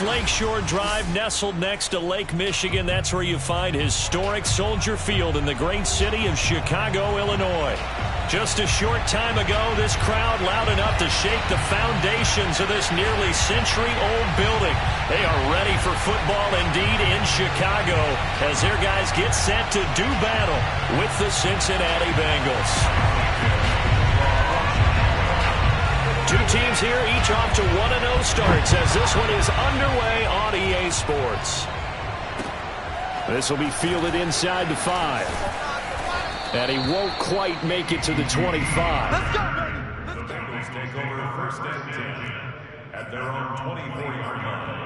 Lakeshore Drive, nestled next to Lake Michigan. That's where you find historic Soldier Field in the great city of Chicago, Illinois. Just a short time ago, this crowd loud enough to shake the foundations of this nearly century-old building. They are ready for football indeed in Chicago as their guys get set to do battle with the Cincinnati Bengals. Two teams here, each off to 1-0 starts as this one is underway on EA Sports. This will be fielded inside the 5. And he won't quite make it to the 25. Let's go, baby. The Bengals take over first and 10 at their own 24-yard line.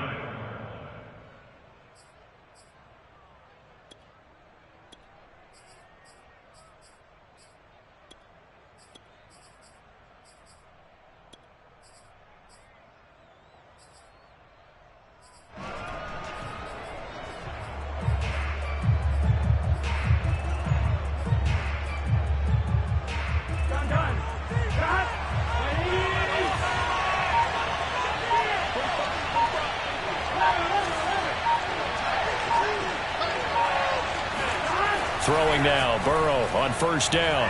Throwing now, Burrow on first down.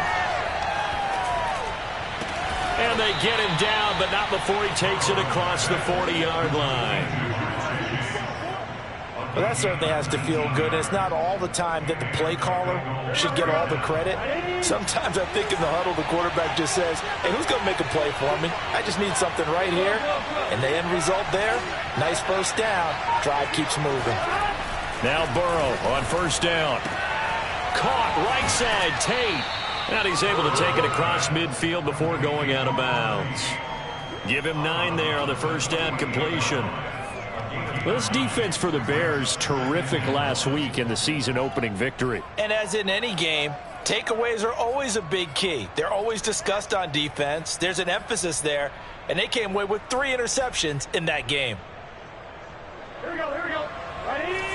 And they get him down, but not before he takes it across the 40-yard line. Well, that certainly has to feel good. It's not all the time that the play caller should get all the credit. Sometimes I think in the huddle, the quarterback just says, hey, who's going to make a play for me? I just need something right here. And the end result there, nice first down. Drive keeps moving. Now Burrow on first down. Caught right side, Tate. And he's able to take it across midfield before going out of bounds. Give him 9 there on the first down completion. Well, this defense for the Bears, terrific last week in the season-opening victory. And as in any game, takeaways are always a big key. They're always discussed on defense. There's an emphasis there, and they came away with 3 interceptions in that game. Here we go, here we go. Ready?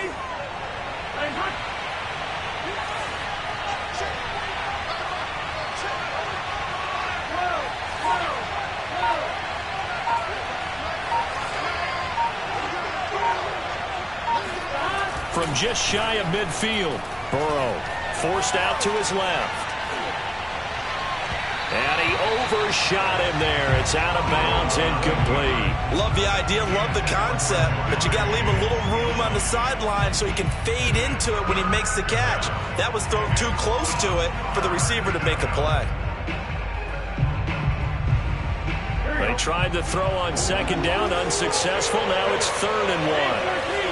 From just shy of midfield, Burrow forced out to his left. And he overshot him there. It's out of bounds, incomplete. Love the idea, love the concept, but you got to leave a little room on the sideline so he can fade into it when he makes the catch. That was thrown too close to it for the receiver to make a play. They tried to throw on second down, unsuccessful. Now it's 3rd and 1.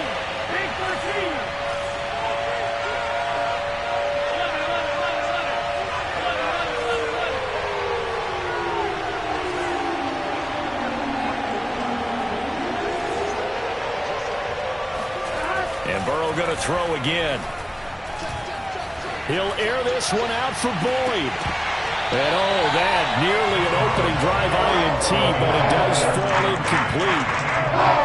And Burrow going to throw again. He'll air this one out for Boyd. And oh, that nearly an opening drive INT, but it does fall incomplete.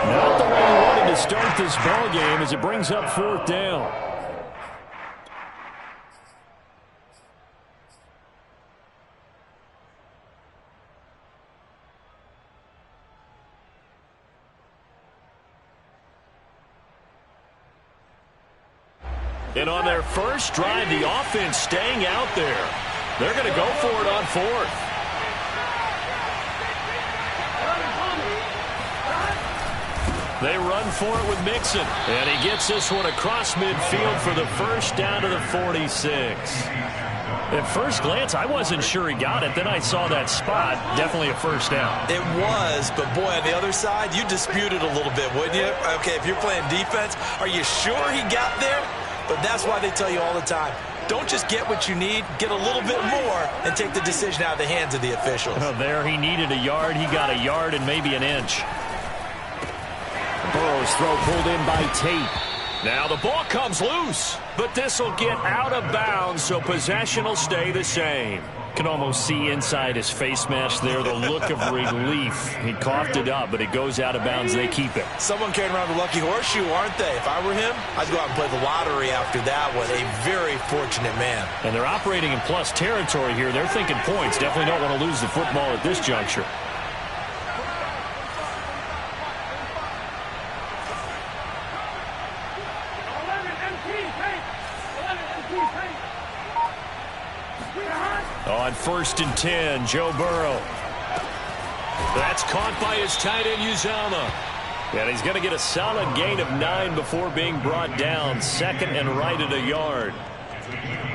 Not the way he wanted to start this ball game as it brings up 4th down. And on their first drive, the offense staying out there. They're going to go for it on 4th. They run for it with Mixon. And he gets this one across midfield for the first down to the 46. At first glance, I wasn't sure he got it. Then I saw that spot. Definitely a first down. It was, but boy, on the other side, you dispute it a little bit, wouldn't you? Okay, if you're playing defense, are you sure he got there? But that's why they tell you all the time, don't just get what you need, get a little bit more, and take the decision out of the hands of the officials. Well, there he needed a yard. He got a yard and maybe an inch. Burrow's throw pulled in by Tate. Now the ball comes loose, but this will get out of bounds, so possession will stay the same. Can almost see inside his face mask there the look of relief. He coughed it up, but it goes out of bounds. They keep it. Someone carrying around the lucky horseshoe, aren't they? If I were him, I'd go out and play the lottery after that one. A very fortunate man. And they're operating in plus territory here. They're thinking points. Definitely don't want to lose the football at this juncture. On 1st and 10, Joe Burrow. That's caught by his tight end, Uzomah. And he's going to get a solid gain of 9 before being brought down. 2nd and right at a yard.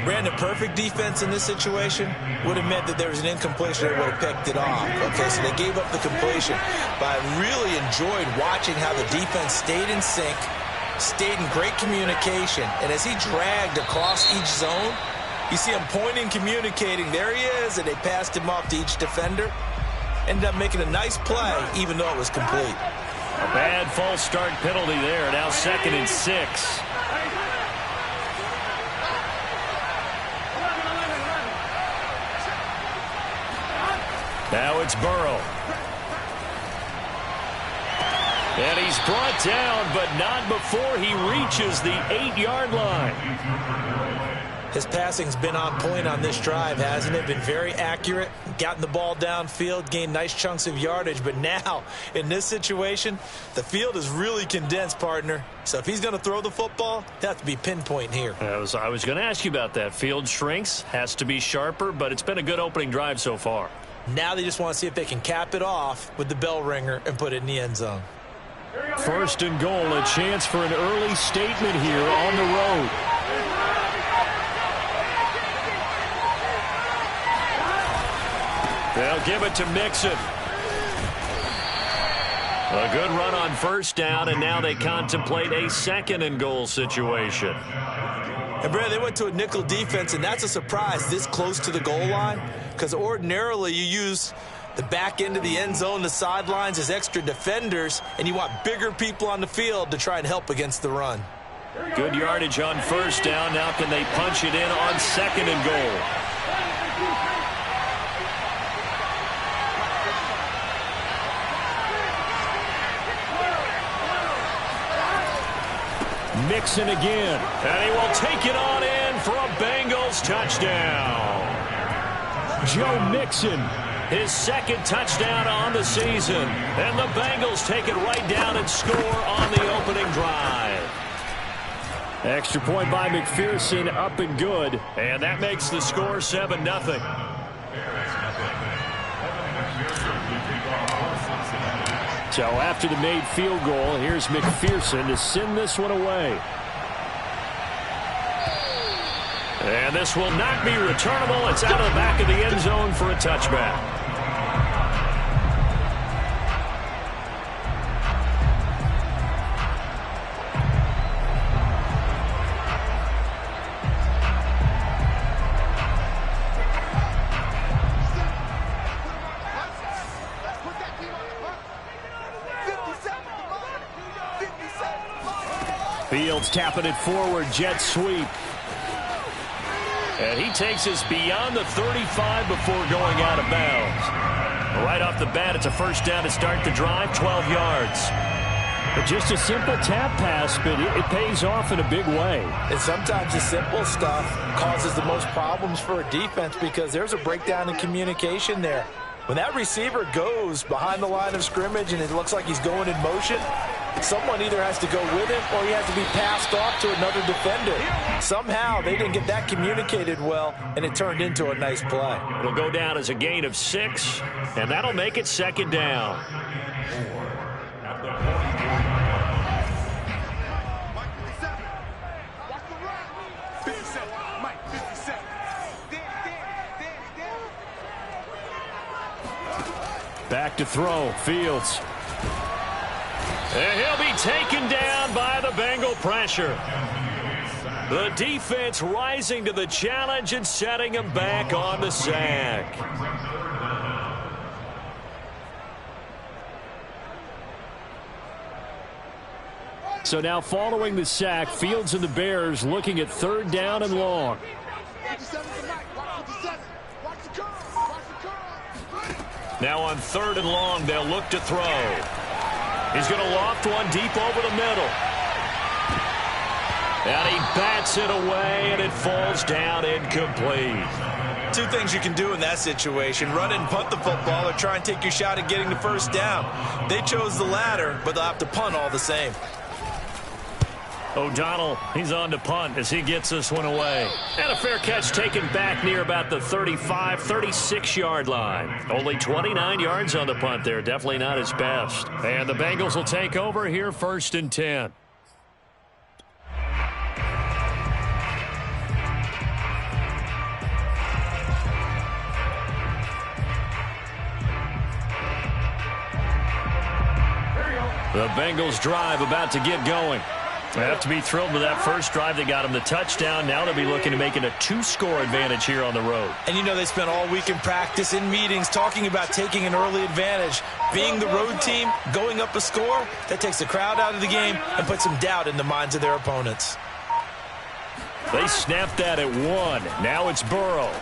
Brandon, perfect defense in this situation would have meant that there was an incompletion. They would have picked it off. Okay, so they gave up the completion. But I really enjoyed watching how the defense stayed in sync, stayed in great communication. And as he dragged across each zone, you see him pointing, communicating. There he is, and they passed him off to each defender. Ended up making a nice play, even though it was complete. A bad false start penalty there. Now 2nd and 6. Now it's Burrow. And he's brought down, but not before he reaches the 8-yard line. His passing's been on point on this drive, hasn't it? Been very accurate, gotten the ball downfield, gained nice chunks of yardage. But now, in this situation, the field is really condensed, partner. So if he's going to throw the football, he'll have to be pinpoint here. I was going to ask you about that. Field shrinks, has to be sharper, but it's been a good opening drive so far. Now they just want to see if they can cap it off with the bell ringer and put it in the end zone. 1st and goal, a chance for an early statement here on the road. They'll give it to Mixon. A good run on 1st down, and now they contemplate a 2nd and goal situation. And, Brad, they went to a nickel defense, and that's a surprise this close to the goal line, because ordinarily you use the back end of the end zone, the sidelines as extra defenders, and you want bigger people on the field to try and help against the run. Good yardage on 1st down. Now can they punch it in on 2nd and goal? Mixon again, and he will take it on in for a Bengals touchdown. Joe Mixon, his 2nd touchdown on the season, and the Bengals take it right down and score on the opening drive. Extra point by McPherson, up and good, and that makes the score 7-0. So after the made field goal, here's McPherson to send this one away. And this will not be returnable. It's out of the back of the end zone for a touchback. Fields tapping it forward, jet sweep. And he takes us beyond the 35 before going out of bounds. Right off the bat, it's a 1st down to start the drive, 12 yards. But just a simple tap pass, but it pays off in a big way. And sometimes the simple stuff causes the most problems for a defense because there's a breakdown in communication there. When that receiver goes behind the line of scrimmage and it looks like he's going in motion, someone either has to go with him or he has to be passed off to another defender. Somehow they didn't get that communicated well, and it turned into a nice play. It'll go down as a gain of 6, and that'll make it 2nd down. Back to throw, Fields. And he'll be taken down by the Bengal pressure. The defense rising to the challenge and setting him back on the sack. So now following the sack, Fields and the Bears looking at 3rd down and long. Now on 3rd and long, they'll look to throw. He's going to loft one deep over the middle. And he bats it away, and it falls down incomplete. Two things you can do in that situation: run and punt the football, or try and take your shot at getting the 1st down. They chose the latter, but they'll have to punt all the same. O'Donnell, he's on to punt as he gets this one away. And a fair catch taken back near about the 35, 36-yard line. Only 29 yards on the punt there. Definitely not his best. And the Bengals will take over here 1st and 10. The Bengals drive about to get going. They have to be thrilled with that first drive. They got them the touchdown. Now they'll be looking to make it a 2-score advantage here on the road. And you know they spent all week in practice, in meetings, talking about taking an early advantage. Being the road team, going up a score, that takes the crowd out of the game and puts some doubt in the minds of their opponents. They snapped that at 1. Now it's Burrow.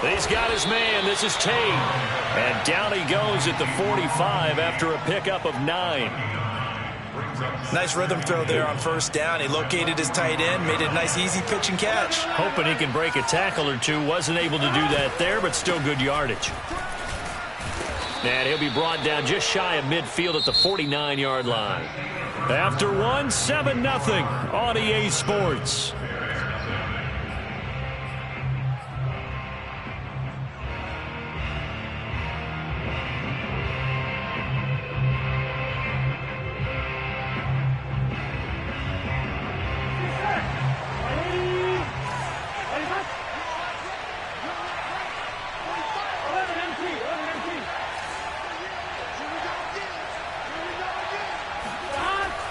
He's got his man. This is Tate. And down he goes at the 45 after a pickup of 9. Nice rhythm throw there on 1st down. He located his tight end, made it a nice, easy pitch and catch. Hoping he can break a tackle or two. Wasn't able to do that there, but still good yardage. And he'll be brought down just shy of midfield at the 49-yard line. After 1, 7-0 on EA Sports.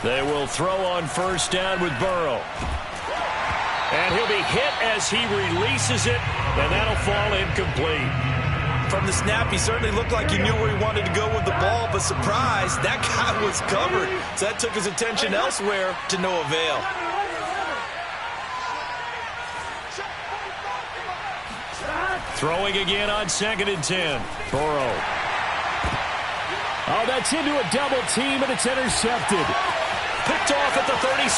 They will throw on 1st down with Burrow. And he'll be hit as he releases it, and that'll fall incomplete. From the snap, he certainly looked like he knew where he wanted to go with the ball, but surprise, that guy was covered. So that took his attention elsewhere to no avail. Throwing again on 2nd and 10. Burrow. Oh, that's into a double team, and it's intercepted. Picked off at the 36.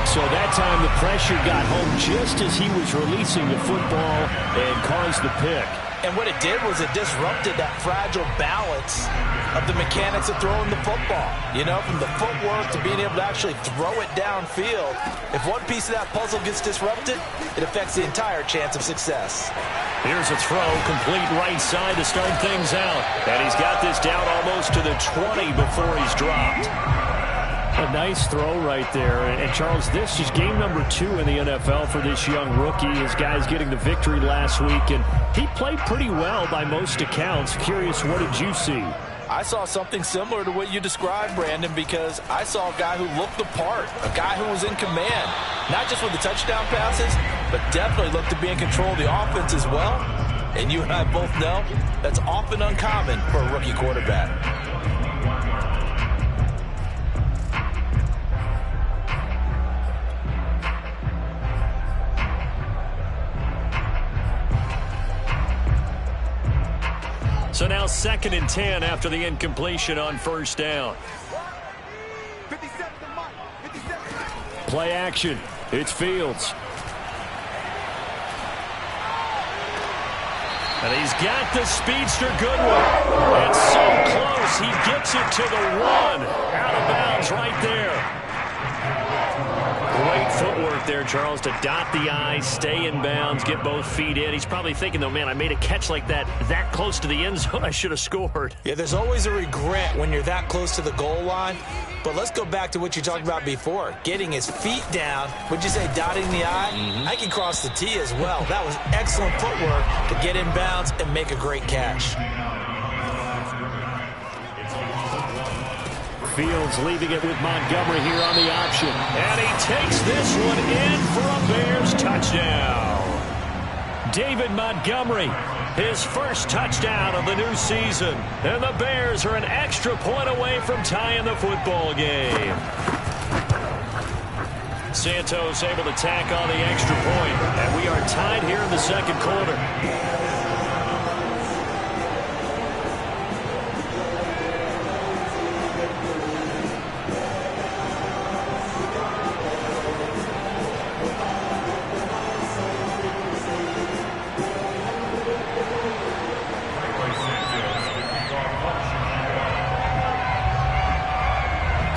So that time the pressure got home just as he was releasing the football and caused the pick. And what it did was it disrupted that fragile balance of the mechanics of throwing the football. You know, from the footwork to being able to actually throw it downfield. If one piece of that puzzle gets disrupted, it affects the entire chance of success. Here's a throw, complete right side to start things out. And he's got this down almost to the 20 before he's dropped. A nice throw right there. And Charles, this is game number 2 in the NFL for this young rookie. His guys getting the victory last week, and he played pretty well by most accounts. Curious, what did you see? I saw something similar to what you described, Brandon, because I saw a guy who looked the part, a guy who was in command, not just with the touchdown passes, but definitely looked to be in control of the offense as well. And you and I both know that's often uncommon for a rookie quarterback. So now 2nd and 10 after the incompletion on 1st down. Play action. It's Fields. And he's got the speedster Goodwin. And so close, he gets it to the 1. Out of bounds right there. Great footwork there, Charles, to dot the I's, stay in bounds, get both feet in. He's probably thinking, though, man, I made a catch like that close to the end zone. I should have scored. Yeah, there's always a regret when you're that close to the goal line. But let's go back to what you talked about before, getting his feet down. Would you say dotting the I? I can cross the T as well. That was excellent footwork to get in bounds and make a great catch. Fields leaving it with Montgomery here on the option. And he takes this one in for a Bears touchdown. David Montgomery, his first touchdown of the new season. And the Bears are an extra point away from tying the football game. Santos able to tack on the extra point. And we are tied here in the 2nd quarter.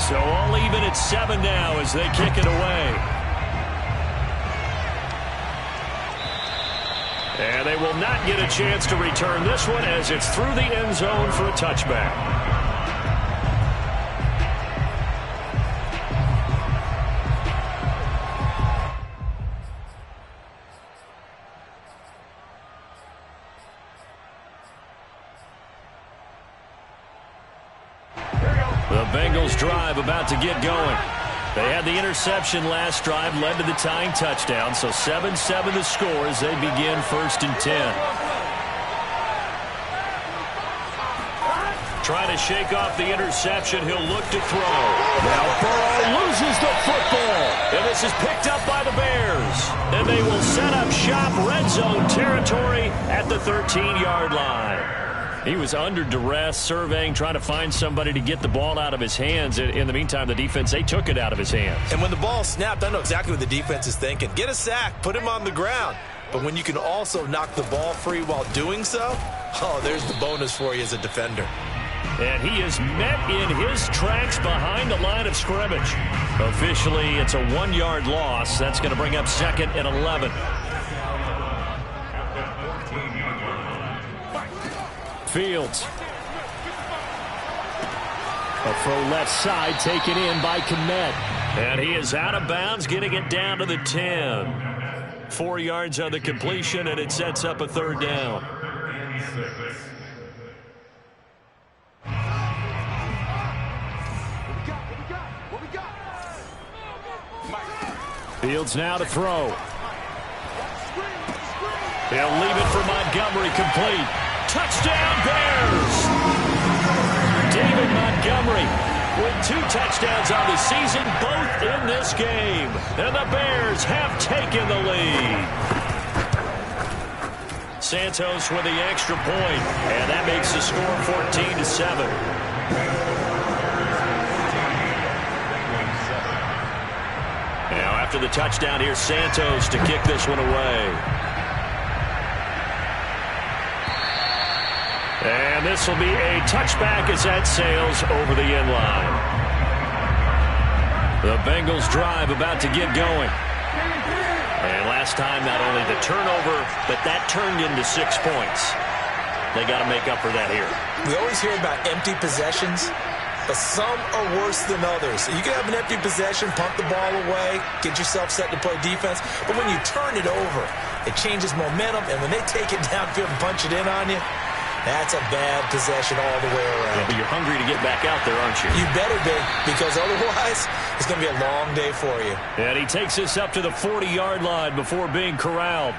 So all even at 7 now as they kick it away. And they will not get a chance to return this one as it's through the end zone for a touchback. The Bengals drive about to get going. They had the interception last drive, led to the tying touchdown, so 7-7 the score as they begin 1st and 10. Trying to shake off the interception, he'll look to throw. Now Burrow loses the football, and this is picked up by the Bears. And they will set up shop, red zone territory at the 13-yard line. He was under duress, surveying, trying to find somebody to get the ball out of his hands. In the meantime, the defense, they took it out of his hands. And when the ball snapped, I know exactly what the defense is thinking. Get a sack, put him on the ground. But when you can also knock the ball free while doing so, oh, there's the bonus for you as a defender. And he is met in his tracks behind the line of scrimmage. Officially, it's a 1-yard loss. That's going to bring up 2nd and 11. Fields. A throw left side taken in by Kmet. And he is out of bounds, getting it down to the 10. 4 yards on the completion, and it sets up a 3rd down. Fields now to throw. He'll leave it for Montgomery, complete. Touchdown Bears! David Montgomery with 2 touchdowns on the season, both in this game. And the Bears have taken the lead. Santos with the extra point, and that makes the score 14-7. Now after the touchdown, here's Santos to kick this one away. And this will be a touchback as that sails over the end line. The Bengals drive about to get going. And last time, not only the turnover, but that turned into 6 points. They got to make up for that here. We always hear about empty possessions, but some are worse than others. You can have an empty possession, punt the ball away, get yourself set to play defense, but when you turn it over, it changes momentum, and when they take it downfield and punch it in on you, that's a bad possession all the way around. Yeah, but you're hungry to get back out there, aren't you? You better be, because otherwise it's going to be a long day for you. And he takes this up to the 40-yard line before being corralled.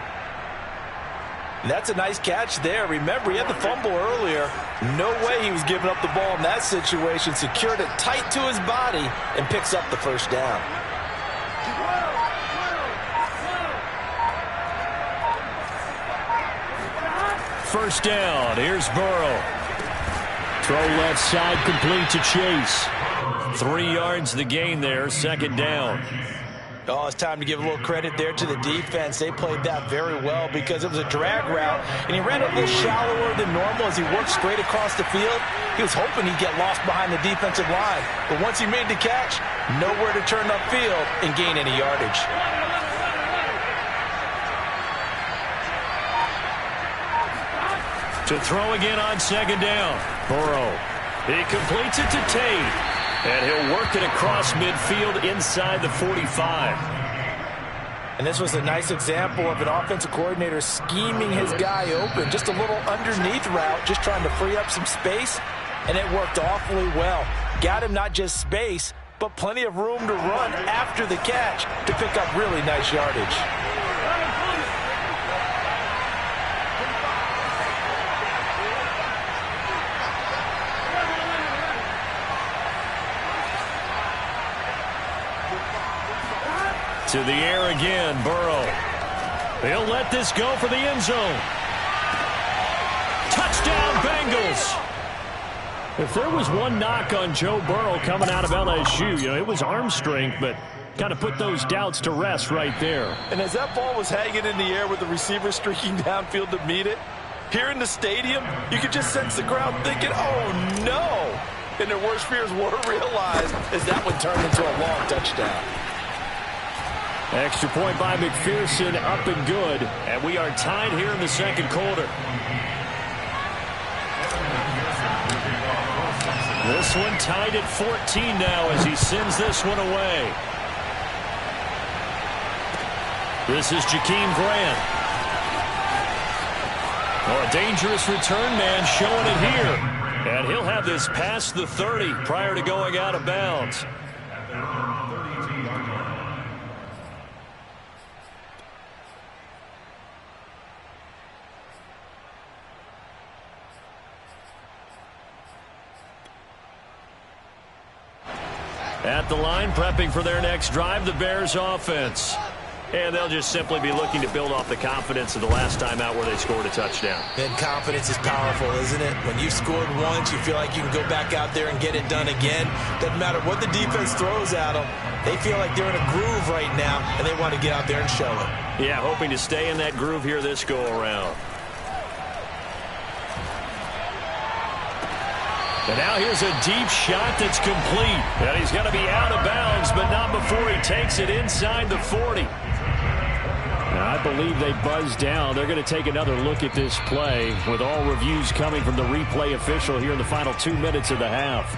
And that's a nice catch there. Remember, he had the fumble earlier. No way he was giving up the ball in that situation. Secured it tight to his body and picks up the 1st down. First down, here's Burrow. Throw left side, complete to Chase. 3 yards the gain there, 2nd down. Oh, it's time to give a little credit there to the defense. They played that very well because it was a drag route, and he ran a little shallower than normal as he worked straight across the field. He was hoping he'd get lost behind the defensive line, but once he made the catch, nowhere to turn upfield and gain any yardage. To throw again on 2nd down. Burrow. He completes it to Tate. And he'll work it across midfield inside the 45. And this was a nice example of an offensive coordinator scheming his guy open. Just a little underneath route, just trying to free up some space. And it worked awfully well. Got him not just space, but plenty of room to run after the catch to pick up really nice yardage. To the air again, Burrow. He'll let this go for the end zone. Touchdown, Bengals. If there was one knock on Joe Burrow coming out of LSU, it was arm strength, but kind of put those doubts to rest right there. And as that ball was hanging in the air with the receiver streaking downfield to meet it, here in the stadium, you could just sense the crowd thinking, oh, no. and their worst fears were realized as that one turned into a long touchdown. Extra point by McPherson, up and good. And we are tied here in the second quarter. This one tied at 14 now as he sends this one away. This is Jakeem Grant. Oh, a dangerous return man showing it here. And he'll have this past the 30 prior to going out of bounds. At the line, prepping for their next drive, the Bears offense. And they'll just simply be looking to build off the confidence of the last time out where they scored a touchdown. And confidence is powerful, isn't it? When you've scored once, you feel like you can go back out there and get it done again. Doesn't matter what the defense throws at them. They feel like they're in a groove right now, and they want to get out there and show it. Yeah, hoping to stay in that groove here this go-around. And now here's a deep shot that's complete. And he's going to be out of bounds, but not before he takes it inside the 40. Now, I believe they buzzed down. They're going to take another look at this play with all reviews coming from the replay official here in the final 2 minutes of the half.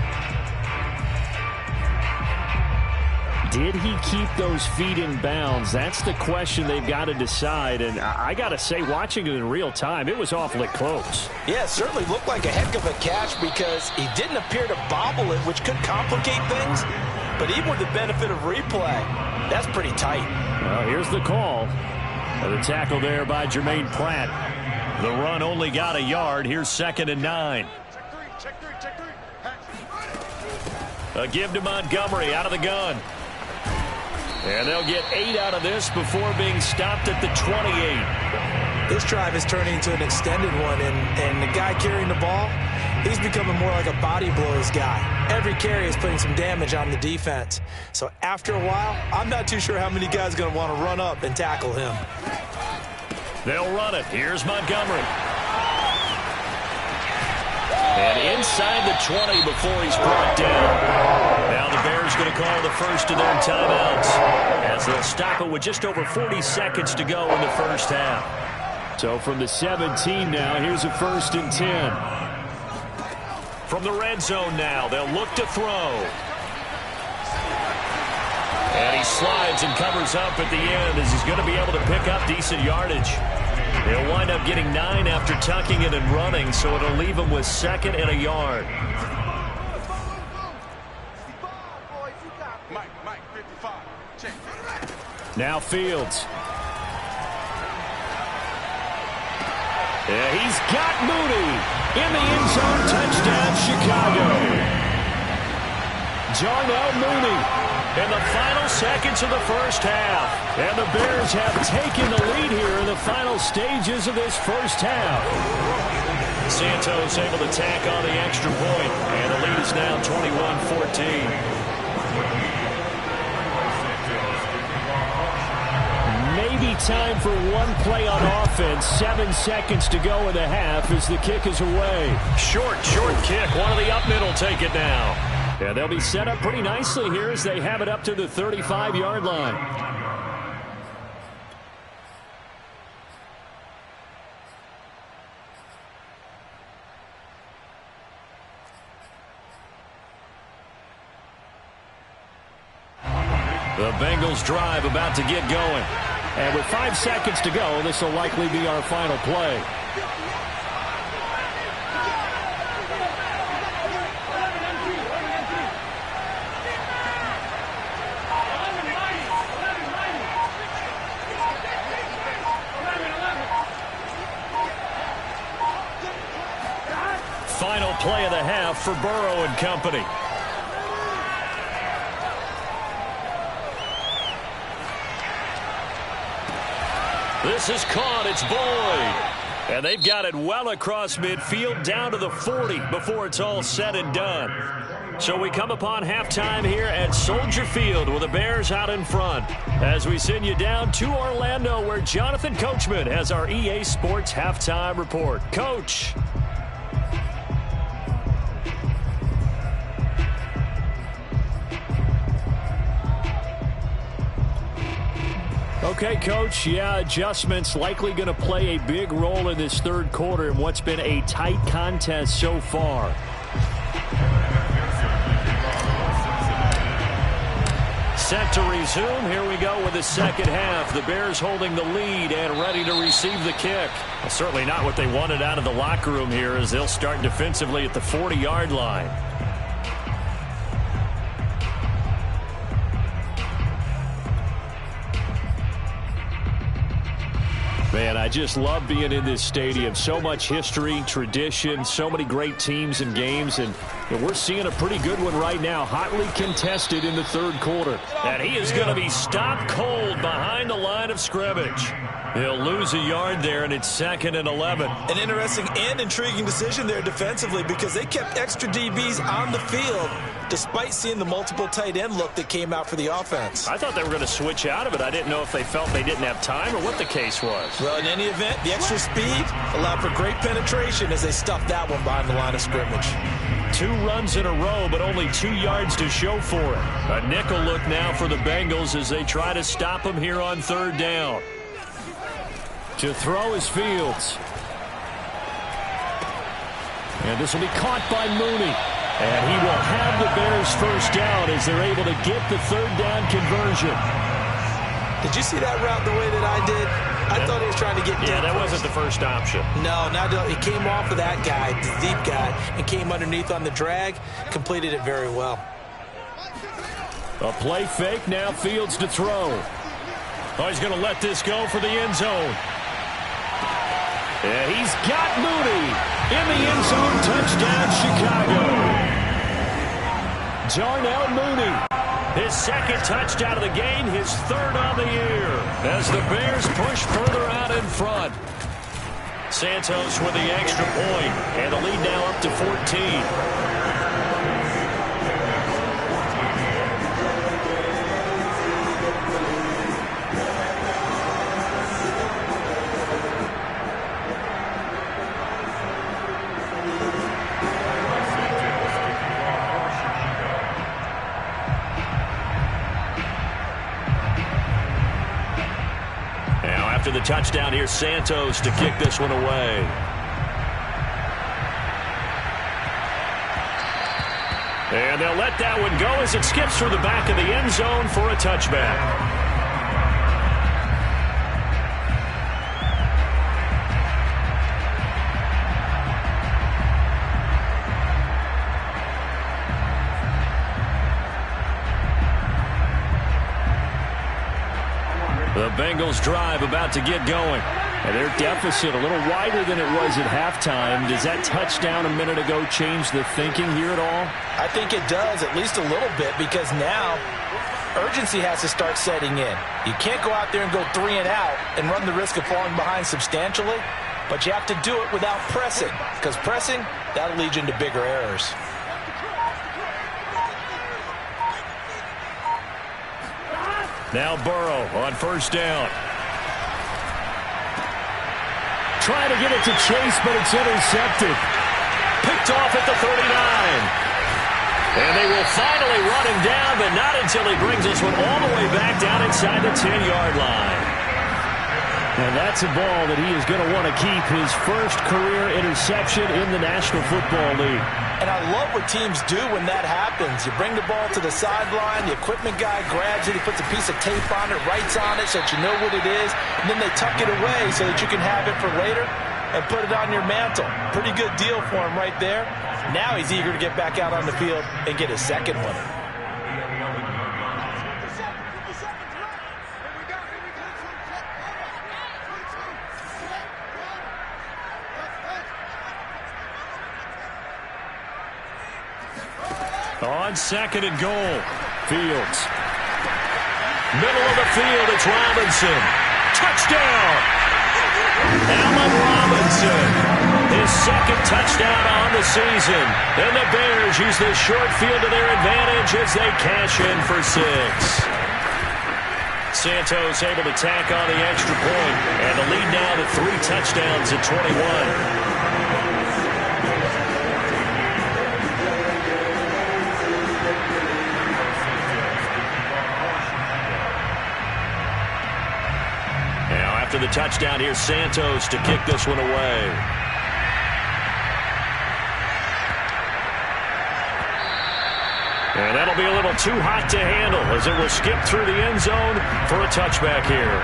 Did he keep those feet in bounds? That's the question they've got to decide. And I got to say, watching it in real time, it was awfully close. Yeah, it certainly looked like a heck of a catch because he didn't appear to bobble it, which could complicate things. But even with the benefit of replay, that's pretty tight. Well, here's the call. The tackle there by Jermaine Pratt. The run only got a yard. Here's 2nd and 9. A give to Montgomery out of the gun. And they'll get 8 out of this before being stopped at the 28. This drive is turning into an extended one, and the guy carrying the ball, he's becoming more like a body blows guy. Every carry is putting some damage on the defense. So after a while, I'm not too sure how many guys are going to want to run up and tackle him. They'll run it. Here's Montgomery. And inside the 20 before he's brought down. Now the Bears going to call the first of their timeouts as they'll stop it with just over 40 seconds to go in the first half. So from the 17 now, here's a 1st and 10. From the red zone now, they'll look to throw. And he slides and covers up at the end as he's going to be able to pick up decent yardage. They'll wind up getting 9 after tucking it and running, so it'll leave him with 2nd and a yard. Now Fields. Yeah, he's got Mooney in the end zone. Touchdown, Chicago. Darnell Mooney in the final seconds of the first half. And the Bears have taken the lead here in the final stages of this first half. Santos able to tack on the extra point, and the lead is now 21-14. Maybe time for one play on offense. 7 seconds to go in the half as the kick is away. Short kick. One of the up mid will take it now. Yeah, they'll be set up pretty nicely here as they have it up to the 35-yard line. The Bengals drive about to get going. And with 5 seconds to go, this will likely be our final play. Final play of the half for Burrow and company. This is caught. It's Boyd. And they've got it well across midfield down to the 40 before it's all said and done. So we come upon halftime here at Soldier Field with the Bears out in front as we send you down to Orlando where Jonathan Coachman has our EA Sports halftime report. Coach. Okay, Coach, adjustments likely going to play a big role in this third quarter in what's been a tight contest so far. Set to resume. Here we go with the second half. The Bears holding the lead and ready to receive the kick. Well, certainly not what they wanted out of the locker room here as they'll start defensively at the 40-yard line. Man, I just love being in this stadium. So much history, tradition, so many great teams and games, and we're seeing a pretty good one right now. Hotly contested in the third quarter. And he is going to be stopped cold behind the line of scrimmage. He'll lose a yard there, and it's 2nd and 11. An interesting and intriguing decision there defensively because they kept extra DBs on the field despite seeing the multiple tight end look that came out for the offense. I thought they were going to switch out of it. I didn't know if they felt they didn't have time or what the case was. Well, in any event, the extra speed allowed for great penetration as they stuffed that one behind the line of scrimmage. 2 runs in a row, but only 2 yards to show for it. A nickel look now for the Bengals as they try to stop him here on 3rd down. To throw is Fields. And this will be caught by Mooney. And he will have the Bears first down as they're able to get the 3rd down conversion. Did you see that route the way that I did? I thought he was trying to get deep. Yeah, that wasn't the first option. No, he came off of that guy, the deep guy, and came underneath on the drag, completed it very well. A play fake, now Fields to throw. Oh, he's going to let this go for the end zone. And he's got Mooney in the end zone. Touchdown, Chicago. Darnell Mooney, his 2nd touchdown of the game, his 3rd on the year, as the Bears push further out in front. Santos with the extra point, and the lead now up to 14. After the touchdown, here's Santos to kick this one away. And they'll let that one go as it skips through the back of the end zone for a touchback. The Bengals drive about to get going. And their deficit a little wider than it was at halftime. Does that touchdown a minute ago change the thinking here at all? I think it does, at least a little bit, because now urgency has to start setting in. You can't go out there and go 3 and out and run the risk of falling behind substantially, but you have to do it without pressing, because pressing, that'll lead you into bigger errors. Now Burrow on 1st down. Trying to get it to Chase, but it's intercepted. Picked off at the 39. And they will finally run him down, but not until he brings this one all the way back down inside the 10-yard line. And that's a ball that he is going to want to keep, his first career interception in the National Football League. And I love what teams do when that happens. You bring the ball to the sideline, the equipment guy grabs it, he puts a piece of tape on it, writes on it so that you know what it is, and then they tuck it away so that you can have it for later and put it on your mantle. Pretty good deal for him right there. Now he's eager to get back out on the field and get his 2nd one. On 2nd and goal, Fields. Middle of the field, it's Robinson. Touchdown! Allen Robinson. His 2nd touchdown on the season. And the Bears use this short field to their advantage as they cash in for 6. Santos able to tack on the extra point. And the lead now to 3 touchdowns at 21. touchdown here, Santos, to kick this one away. And that'll be a little too hot to handle as it will skip through the end zone for a touchback here.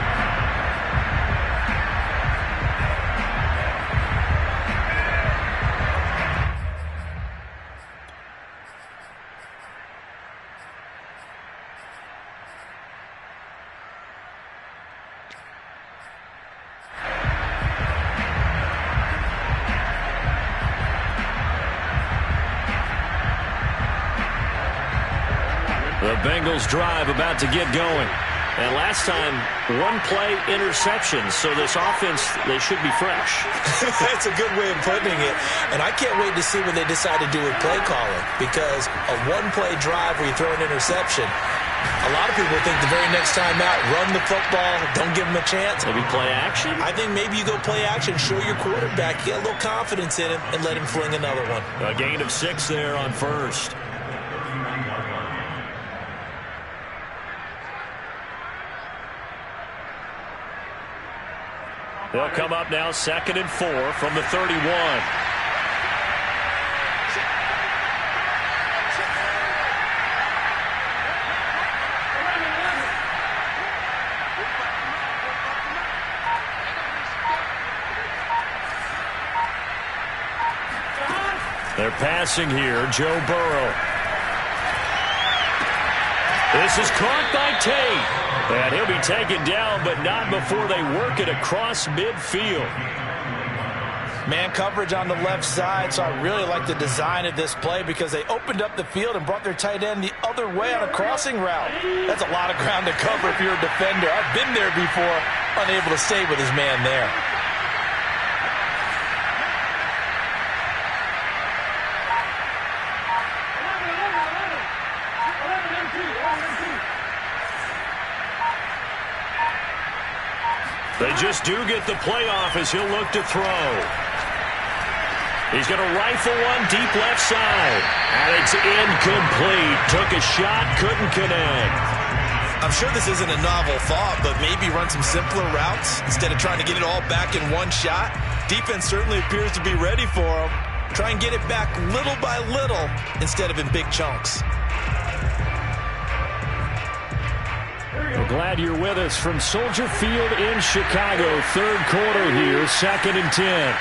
The Bengals drive about to get going. And last time, one play interception. So this offense, they should be fresh. That's a good way of putting it. And I can't wait to see what they decide to do with play calling. Because a one-play drive where you throw an interception, a lot of people think the very next time out, run the football, don't give them a chance. Maybe play action? I think maybe you go play action, show your quarterback, get a little confidence in him, and let him fling another one. A gain of 6 there on first. They'll come up now 2nd and 4 from the 31. They're passing here, Joe Burrow. This is caught by Tate. And he'll be taken down, but not before they work it across midfield. Man coverage on the left side, so I really like the design of this play because they opened up the field and brought their tight end the other way on a crossing route. That's a lot of ground to cover if you're a defender. I've been there before, unable to stay with his man there. They just do get the playoff as he'll look to throw. He's going to rifle one deep left side. And it's incomplete. Took a shot, couldn't connect. I'm sure this isn't a novel thought, but maybe run some simpler routes instead of trying to get it all back in one shot. Defense certainly appears to be ready for him. Try and get it back little by little instead of in big chunks. We're glad you're with us from Soldier Field in Chicago. 3rd quarter here, 2nd and 10.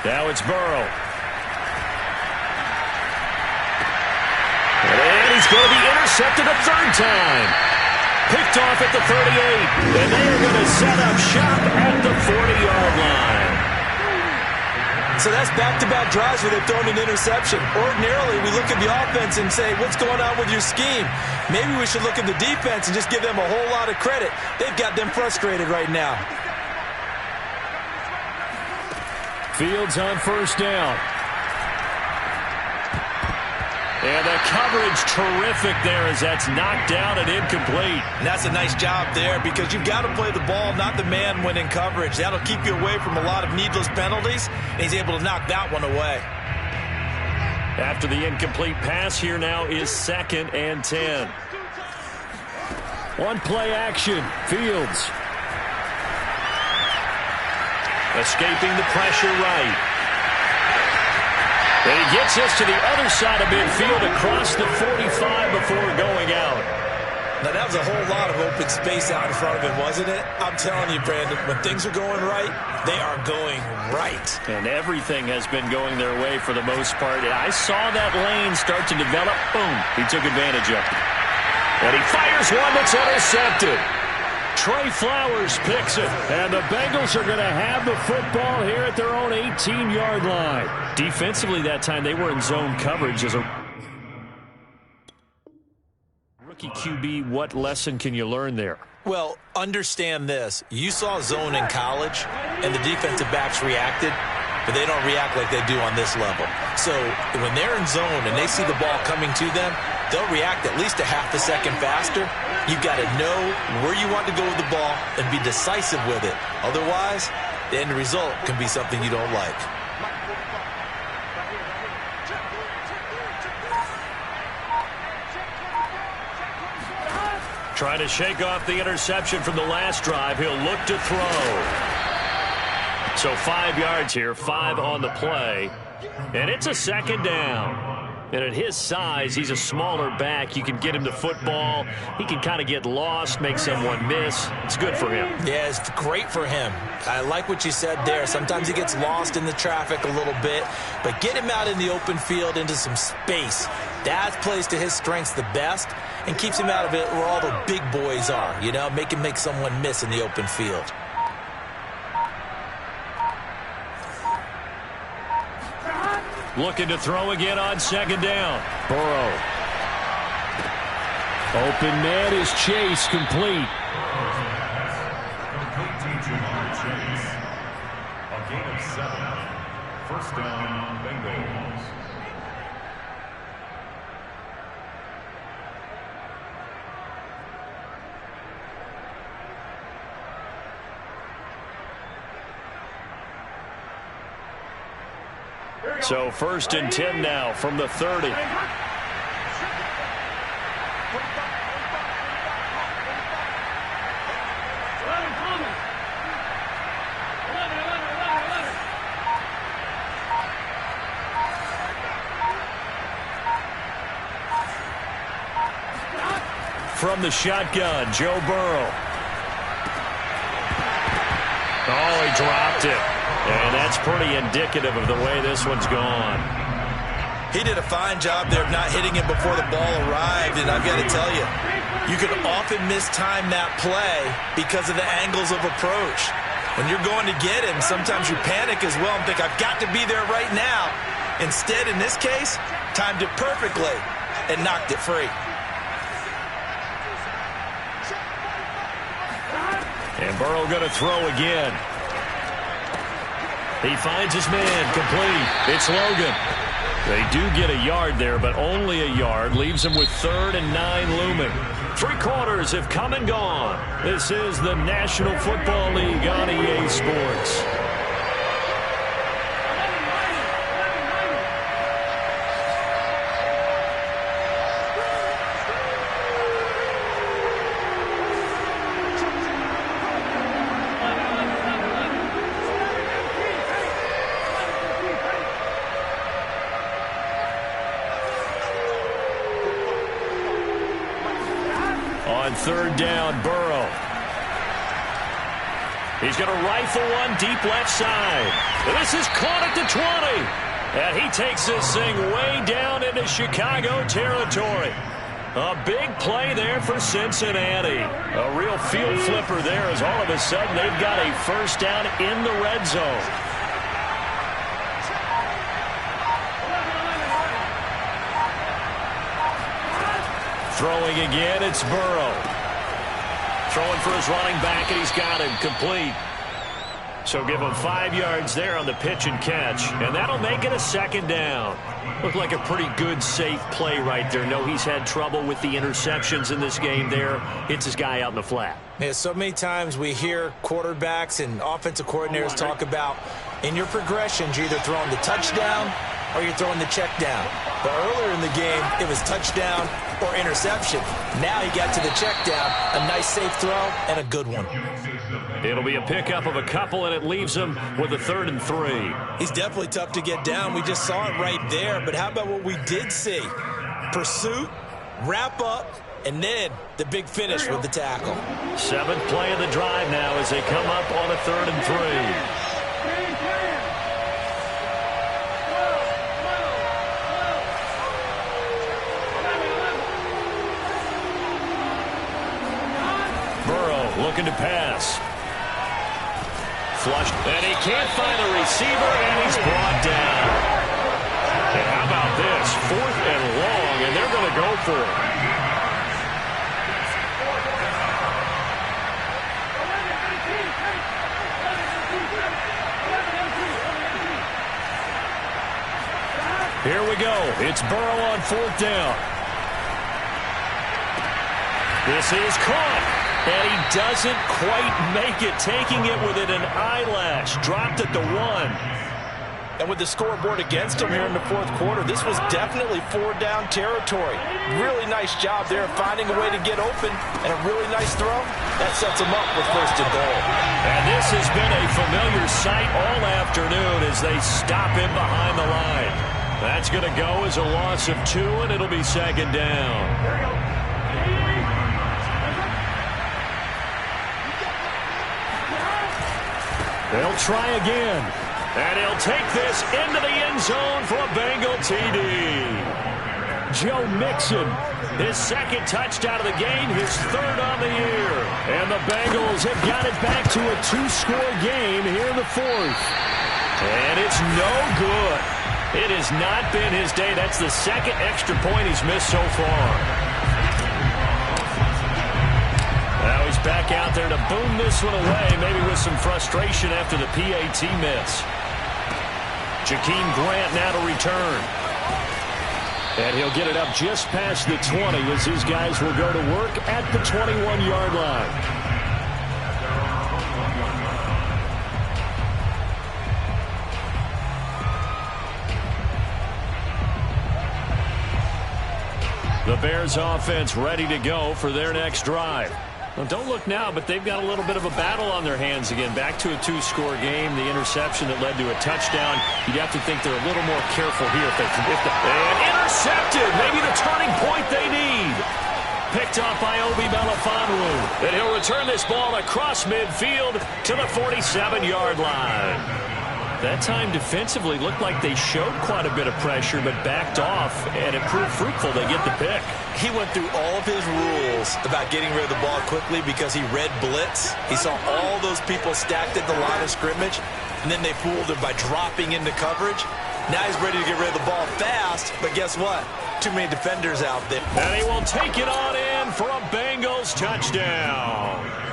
Now it's Burrow. And he's going to be intercepted a 3rd time. Picked off at the 38. And they are going to set up shop at the 40-yard line. So that's back-to-back drives where they've thrown an interception. Ordinarily, we look at the offense and say, what's going on with your scheme? Maybe we should look at the defense and just give them a whole lot of credit. They've got them frustrated right now. Fields on 1st down. And the coverage terrific there as that's knocked down and incomplete. And that's a nice job there because you've got to play the ball, not the man when in coverage. That'll keep you away from a lot of needless penalties, and he's able to knock that one away. After the incomplete pass, here now is 2nd and 10. One play action. Fields. Escaping the pressure right. And he gets us to the other side of midfield across the 45 before going out. Now, that was a whole lot of open space out in front of him, wasn't it? I'm telling you, Brandon, when things are going right, they are going right. And everything has been going their way for the most part. I saw that lane start to develop. Boom. He took advantage of it. And he fires one that's intercepted. Trey Flowers picks it, and the Bengals are going to have the football here at their own 18-yard line. Defensively that time, they were in zone coverage as a rookie QB. What lesson can you learn there? Well, understand this. You saw zone in college, and the defensive backs reacted, but they don't react like they do on this level. So when they're in zone and they see the ball coming to them, they'll react at least a half a second faster. You've got to know where you want to go with the ball and be decisive with it. Otherwise, the end result can be something you don't like. Trying to shake off the interception from the last drive. He'll look to throw. So 5 yards here, 5 on the play. And it's a second down. And at his size, he's a smaller back. You can get him to football. He can kind of get lost, make someone miss. It's good for him. Yeah, it's great for him. I like what you said there. Sometimes he gets lost in the traffic a little bit. But get him out in the open field into some space. That plays to his strengths the best and keeps him out of it where all the big boys are. You know, make him make someone miss in the open field. Looking to throw again on second down. Burrow. Open man is Chase, complete. Complete to Jamar Chase. A gain of 7. First down, Bengals. So 1st and 10 now from the 30. From the shotgun, Joe Burrow. Oh, he dropped it. And that's pretty indicative of the way this one's gone. He did a fine job there of not hitting him before the ball arrived, and I've got to tell you, you can often mistime that play because of the angles of approach. When you're going to get him, sometimes you panic as well and think, I've got to be there right now. Instead, in this case, timed it perfectly and knocked it free. And Burrow going to throw again. He finds his man, complete. It's Logan. They do get a yard there, but only a yard. Leaves them with 3rd and 9 looming. 3 quarters have come and gone. This is the National Football League on EA Sports. On 3rd down, Burrow. He's going to rifle one deep left side. This is caught at the 20. And he takes this thing way down into Chicago territory. A big play there for Cincinnati. A real field flipper there as all of a sudden they've got a first down in the red zone. Throwing again, it's Burrow. Throwing for his running back, and he's got him complete. So give him 5 yards there on the pitch and catch, and that'll make it a 2nd down. Looked like a pretty good, safe play right there. No, he's had trouble with the interceptions in this game there. Hits his guy out in the flat. Yeah, so many times we hear quarterbacks and offensive coordinators talk about in your progressions, you're either throwing the touchdown or you're throwing the check down. But earlier in the game, it was touchdown or interception. Now he got to the check down, a nice safe throw, and a good one. It'll be a pickup of a couple, and it leaves him with a 3rd and 3. He's definitely tough to get down. We just saw it right there. But how about what we did see? Pursuit, wrap up, and then the big finish with the tackle. 7th play of the drive now as they come up on a 3rd and 3. Looking to pass. Flushed. And he can't find a receiver, and he's brought down. And how about this? 4th and long, and they're going to go for it. Here we go. It's Burrow on 4th down. This is caught, and he doesn't quite make it, taking it within an eyelash. Dropped at the 1. And with the scoreboard against him here in the fourth quarter, this was definitely 4-down territory. Really nice job there, finding a way to get open, and a really nice throw. That sets him up with first and goal. And this has been a familiar sight all afternoon as they stop him behind the line. That's going to go as a loss of 2, and it'll be second down. They'll try again. And he'll take this into the end zone for a Bengal TD. Joe Mixon, his second touchdown of the game, his third on the year. And the Bengals have got it back to a 2-score game here in the fourth. And it's no good. It has not been his day. That's the second extra point he's missed so far. Now he's back out there to boom this one away, maybe with some frustration after the PAT miss. Jakeem Grant now to return. And he'll get it up just past the 20 as these guys will go to work at the 21-yard line. The Bears offense ready to go for their next drive. Well, don't look now, but they've got a little bit of a battle on their hands again. Back to a 2-score game. The interception that led to a touchdown. You'd have to think they're a little more careful here. And intercepted. Maybe the turning point they need. Picked up by Obi Melifonwu. And he'll return this ball across midfield to the 47-yard line. That time defensively looked like they showed quite a bit of pressure but backed off, and it proved fruitful. They get the pick. He went through all of his rules about getting rid of the ball quickly because he read blitz. He saw all those people stacked at the line of scrimmage, and then they fooled him by dropping into coverage. Now he's ready to get rid of the ball fast, but guess what? Too many defenders out there. And he will take it on in for a Bengals touchdown.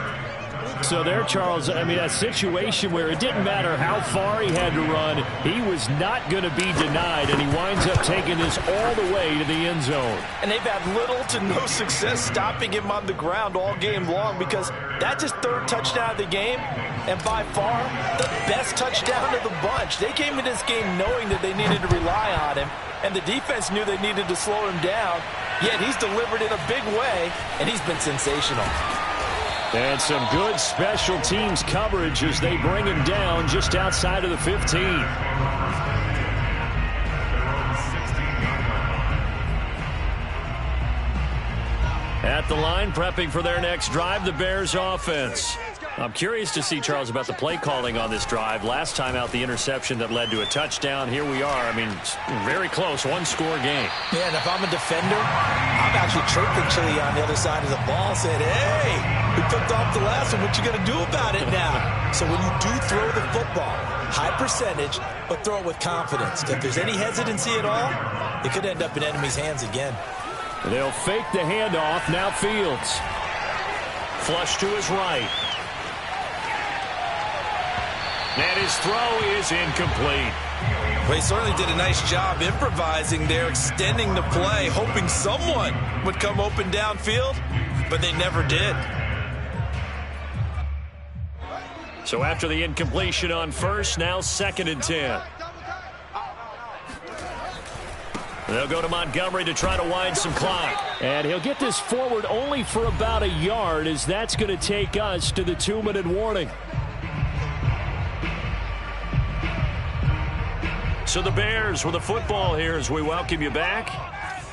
So there, Charles, I mean, a situation where it didn't matter how far he had to run, he was not going to be denied, and he winds up taking this all the way to the end zone. And they've had little to no success stopping him on the ground all game long because that's his third touchdown of the game, and by far the best touchdown of the bunch. They came in this game knowing that they needed to rely on him, and the defense knew they needed to slow him down, yet he's delivered in a big way, and he's been sensational. And some good special teams coverage as they bring him down just outside of the 15. At the line, prepping for their next drive, the Bears offense. I'm curious to see, Charles, about the play calling on this drive. Last time out, the interception that led to a touchdown. Here we are. I mean, very close, one-score game. Yeah, and if I'm a defender, I'm actually chirping Chili on the other side of the ball, saying, hey, we picked off the last one. What you going to do about it now? So when you do throw the football, high percentage, but throw it with confidence. If there's any hesitancy at all, it could end up in enemy's hands again. They'll fake the handoff. Now Fields. Flush to his right. And his throw is incomplete. Well, he certainly did a nice job improvising there, extending the play, hoping someone would come open downfield, but they never did. So after the incompletion on first, now 2nd and 10. They'll go to Montgomery to try to wind some clock. And he'll get this forward only for about a yard, as that's going to take us to the 2-minute warning. So the Bears with the football here as we welcome you back.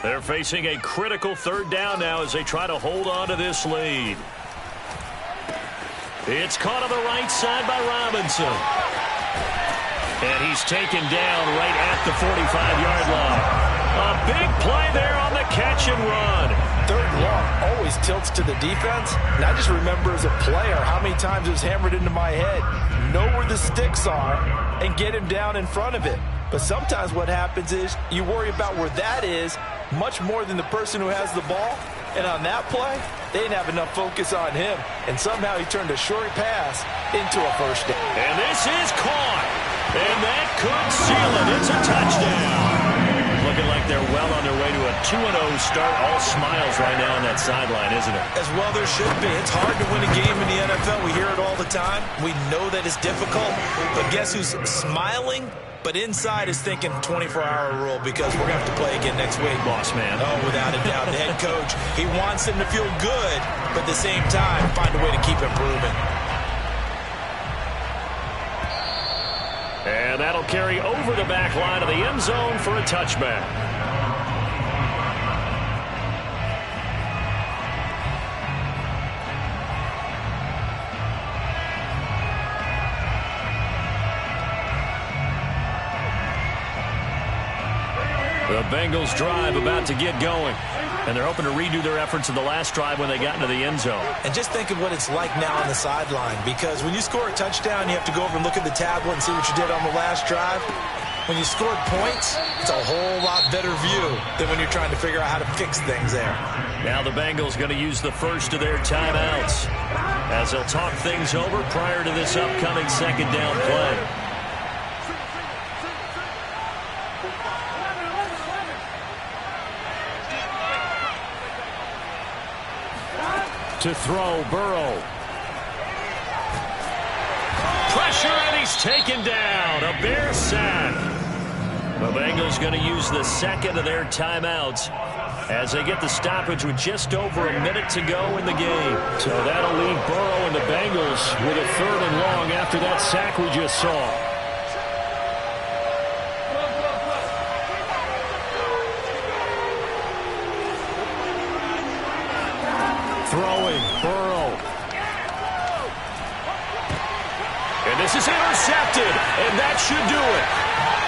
They're facing a critical 3rd down now as they try to hold on to this lead. It's caught on the right side by Robinson. And he's taken down right at the 45-yard line. A big play there on the catch and run. 3rd and long always tilts to the defense. And I just remember as a player how many times it was hammered into my head. Know where the sticks are and get him down in front of it. But sometimes what happens is you worry about where that is much more than the person who has the ball. And on that play, they didn't have enough focus on him. And somehow he turned a short pass into a first down. And this is caught. And that could seal it. It's a touchdown. Looking like like they're well on their way to a 2-0 start. All smiles right now on that sideline, isn't it? As well there should be. It's hard to win a game in the NFL. We hear it all the time. We know that it's difficult. But guess who's smiling? But inside is thinking 24-hour rule because we're going to have to play again next week. Boss man. Oh, without a doubt. The head coach, he wants them to feel good, but at the same time, find a way to keep improving. And that'll carry over the back line of the end zone for a touchback. The Bengals drive about to get going. And they're hoping to redo their efforts in the last drive when they got into the end zone. And just think of what it's like now on the sideline, because when you score a touchdown, you have to go over and look at the tablet and see what you did on the last drive. When you scored points, it's a whole lot better view than when you're trying to figure out how to fix things there. Now the Bengals going to use the first of their timeouts as they'll talk things over prior to this upcoming second down play. To throw, Burrow. Pressure, and he's taken down. A Bear sack. The Bengals going to use the second of their timeouts as they get the stoppage with just over a minute to go in the game. So that'll leave Burrow and the Bengals with a 3rd and long after that sack we just saw. Throwing, Burrow. And this is intercepted, and that should do it.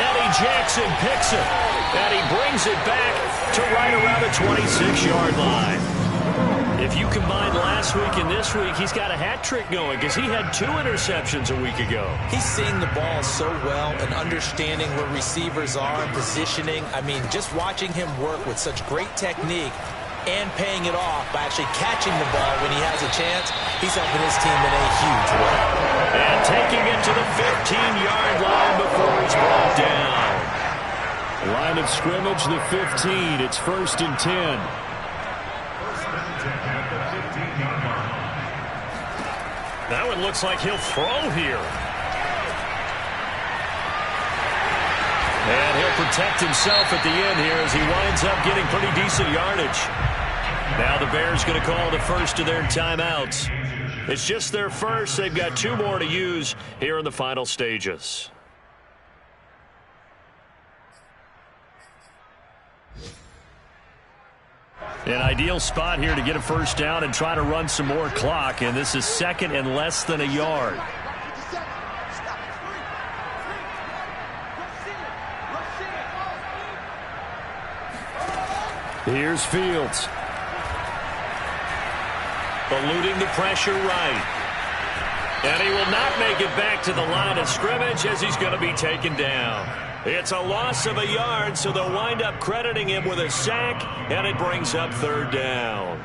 Eddie Jackson picks it, and he brings it back to right around the 26-yard line. If you combine last week and this week, he's got a hat trick going because he had 2 interceptions a week ago. He's seeing the ball so well and understanding where receivers are and positioning. I mean, just watching him work with such great technique and paying it off by actually catching the ball when he has a chance, he's helping his team in a huge way. And taking it to the 15-yard line before it's brought down. Line of scrimmage, the 15. It's 1st and 10. That one looks like he'll throw here. And he'll protect himself at the end here as he winds up getting pretty decent yardage. Now the Bears going to call the first of their timeouts. It's just their first. They've got 2 more to use here in the final stages. An ideal spot here to get a first down and try to run some more clock, and this is 2nd and less than a yard. Here's Fields. Eluding the pressure right. And he will not make it back to the line of scrimmage as he's going to be taken down. It's a loss of a yard, so they'll wind up crediting him with a sack, and it brings up 3rd down.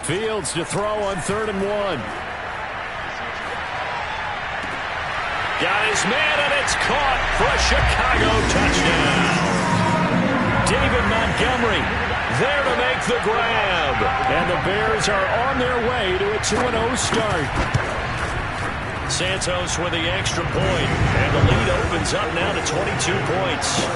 Fields to throw on 3rd and 1. Got his man, and it's caught for a Chicago touchdown. David Montgomery there to make the grab. And the Bears are on their way to a 2-0 start. Santos with the extra point, and the lead opens up now to 22 points.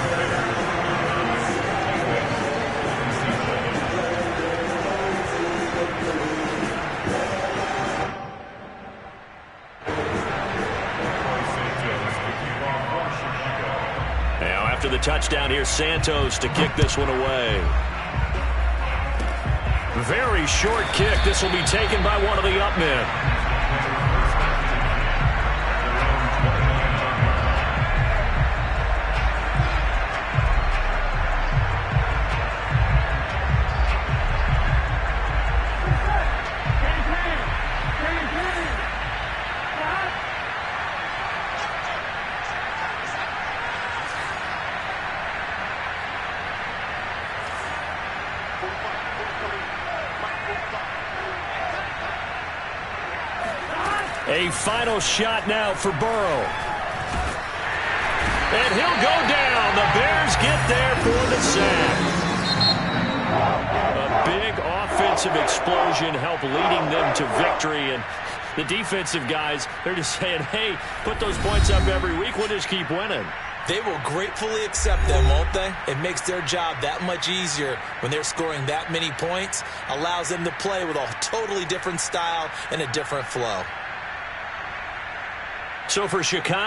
After the touchdown, here's Santos to kick this one away. Very short kick. This will be taken by one of the up men. A final shot now for Burrow. And he'll go down. The Bears get there for the sack. A big offensive explosion helped leading them to victory. And the defensive guys, they're just saying, hey, put those points up every week. We'll just keep winning. They will gratefully accept them, won't they? It makes their job that much easier when they're scoring that many points. Allows them to play with a totally different style and a different flow. So for Chicago,